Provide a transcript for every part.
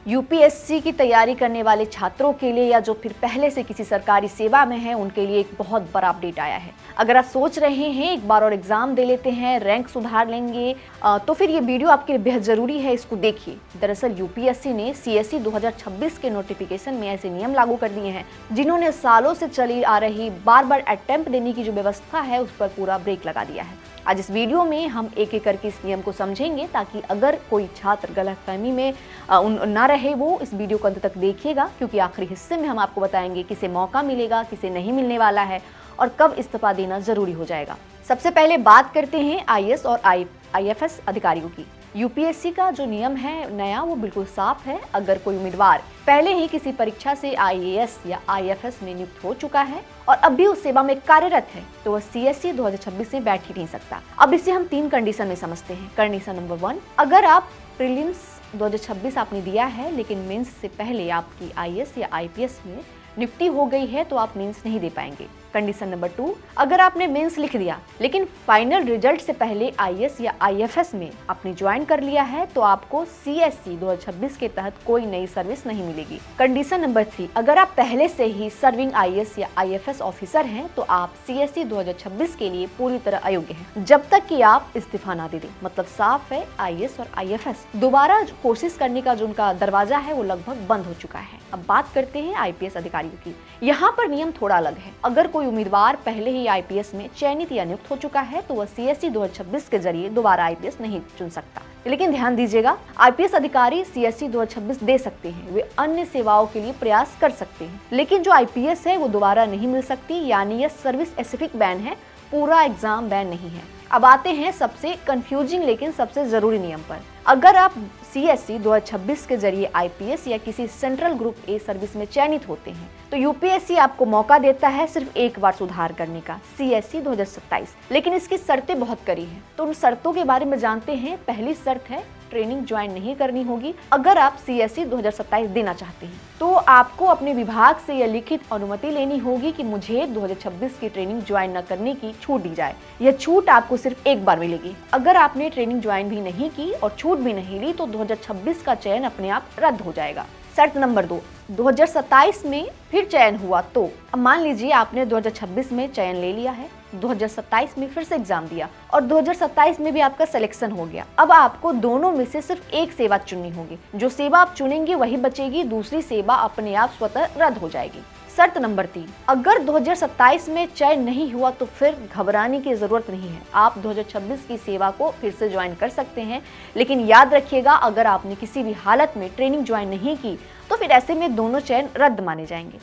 UPSC की तैयारी करने वाले छात्रों के लिए या जो फिर पहले से किसी सरकारी सेवा में हैं उनके लिए एक बहुत बड़ा अपडेट आया है। अगर आप सोच रहे हैं एक बार और एग्जाम दे लेते हैं, रैंक सुधार लेंगे, तो फिर ये वीडियो आपके लिए बेहद जरूरी है, इसको देखिए। दरअसल यूपीएससी ने सीएसई 2026 के नोटिफिकेशन में ऐसे नियम लागू कर दिए हैं जिन्होंने सालों से चली आ रही बार बार अटेम्प्ट देने की जो व्यवस्था है उस पर पूरा ब्रेक लगा दिया है। आज इस वीडियो में हम एक एक करके इस नियम को समझेंगे ताकि अगर कोई छात्र गलतफहमी में ना रहे वो इस वीडियो को अंत तक देखिएगा, क्योंकि आखिरी हिस्से में हम आपको बताएंगे किसे मौका मिलेगा, किसे नहीं मिलने वाला है और कब इस्तीफा देना जरूरी हो जाएगा। सबसे पहले बात करते हैं आईएएस और आईएफएस अधिकारियों की। यूपीएससी का जो नियम है नया वो बिल्कुल साफ है। अगर कोई उम्मीदवार पहले ही किसी परीक्षा से आईएएस या आईएफएस में नियुक्त हो चुका है और अब भी उस सेवा में कार्यरत है तो वह सीएसई 2026 में बैठ ही नहीं सकता। अब इसे हम 3 कंडीशन में समझते हैं। कंडीशन नंबर 1, अगर आप प्रीलिम्स 2026 आपने दिया है लेकिन मेंस से पहले आपकी आईएएस या आईपीएस में नियुक्ति हो गई है तो आप मेंस नहीं दे पाएंगे। कंडीशन नंबर 2, अगर आपने मेंस लिख दिया लेकिन फाइनल रिजल्ट से पहले आईएएस या आईएफएस में आपने ज्वाइन कर लिया है तो आपको सीएसई 2026 के तहत कोई नई सर्विस नहीं मिलेगी। कंडीशन नंबर 3, अगर आप पहले से ही सर्विंग आईएएस या आईएफएस ऑफिसर हैं तो आप सीएसई 2026 के लिए पूरी तरह अयोग्य हैं जब तक कि आप इस्तीफा ना दे दें। मतलब साफ है, आईएएस और आईएफएस दोबारा कोशिश करने का जो उनका दरवाजा है वो लगभग बंद हो चुका है। अब बात करते हैं आईपीएस अधिकारियों की। यहाँ पर नियम थोड़ा अलग है। अगर कोई उम्मीदवार पहले ही आईपीएस में चयनित या नियुक्त हो चुका है तो वह सीएसई 2026 के जरिए दोबारा आईपीएस नहीं चुन सकता। लेकिन ध्यान दीजिएगा, आईपीएस अधिकारी सीएसई 2026 दे सकते हैं, वे अन्य सेवाओं के लिए प्रयास कर सकते हैं, लेकिन जो आईपीएस है वो दोबारा नहीं मिल सकती, यानी यह सर्विस स्पेसिफिक बैन है, पूरा एग्जाम बैन नहीं है। अब आते हैं सबसे कंफ्यूजिंग लेकिन सबसे जरूरी नियम पर। अगर आप सीएसई 2026 के जरिए आईपीएस या किसी सेंट्रल ग्रुप ए सर्विस में चयनित होते हैं तो यूपीएससी आपको मौका देता है सिर्फ एक बार सुधार करने का, सीएसई 2027। लेकिन इसकी शर्तें बहुत कड़ी हैं, तो उन शर्तों के बारे में जानते हैं। पहली शर्त है ट्रेनिंग ज्वाइन नहीं करनी होगी। अगर आप सीएसई 2027 देना चाहते हैं तो आपको अपने विभाग से यह लिखित अनुमति लेनी होगी कि मुझे 2026 की ट्रेनिंग ज्वाइन न करने की छूट दी जाए। यह छूट आपको सिर्फ एक बार मिलेगी। अगर आपने ट्रेनिंग ज्वाइन भी नहीं की और छूट भी नहीं ली तो 2026 का चयन अपने आप रद्द हो जाएगा। शर्त नंबर 2, 2027 में फिर चयन हुआ तो अब मान लीजिए आपने 2026 में चयन ले लिया है, 2027 में फिर से एग्जाम दिया और 2027 में भी आपका सिलेक्शन हो गया। अब आपको दोनों में से सिर्फ एक सेवा चुननी होगी। जो सेवा आप चुनेंगे वही बचेगी, दूसरी सेवा अपने आप स्वतः रद्द हो जाएगी। शर्त नंबर 3, अगर 2027 में चयन नहीं हुआ तो फिर घबराने की जरूरत नहीं है। आप 2026 की सेवा को फिर से ज्वाइन कर सकते हैं, लेकिन याद रखिएगा अगर आपने किसी भी हालत में ट्रेनिंग ज्वाइन नहीं की तो फिर ऐसे में दोनों चयन रद्द माने जाएंगे।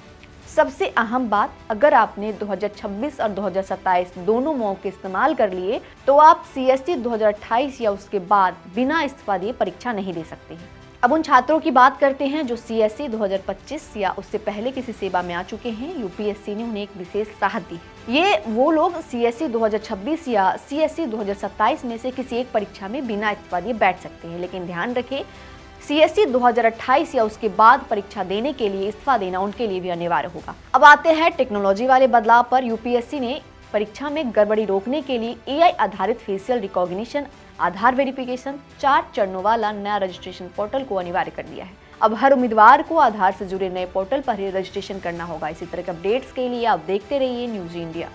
सबसे अहम बात, अगर आपने 2026 और 2027 दोनों मौके इस्तेमाल कर लिए तो आप सीएसई 2028 या उसके बाद बिना इस्तीफा दिए परीक्षा नहीं दे सकते हैं। अब उन छात्रों की बात करते हैं जो सीएसई 2025 या उससे पहले किसी सेवा में आ चुके हैं। यूपीएससी ने उन्हें एक विशेष राहत दी। ये वो लोग सीएसई 2026 या सीएसई 2027 में से किसी एक परीक्षा में बिना इस्तीफा दिए बैठ सकते हैं, लेकिन ध्यान रखें सीएसई 2028 या उसके बाद परीक्षा देने के लिए इस्तीफा देना उनके लिए भी अनिवार्य होगा। अब आते हैं टेक्नोलॉजी वाले बदलाव पर। यूपीएससी ने परीक्षा में गड़बड़ी रोकने के लिए एआई आधारित फेशियल रिकॉग्निशन, आधार वेरिफिकेशन, 4 चरणों वाला नया रजिस्ट्रेशन पोर्टल को अनिवार्य कर दिया है। अब हर उम्मीदवार को आधार से जुड़े नए पोर्टल पर ही रजिस्ट्रेशन करना होगा। इसी तरह के अपडेट्स के लिए आप देखते रहिए न्यूज़ इंडिया।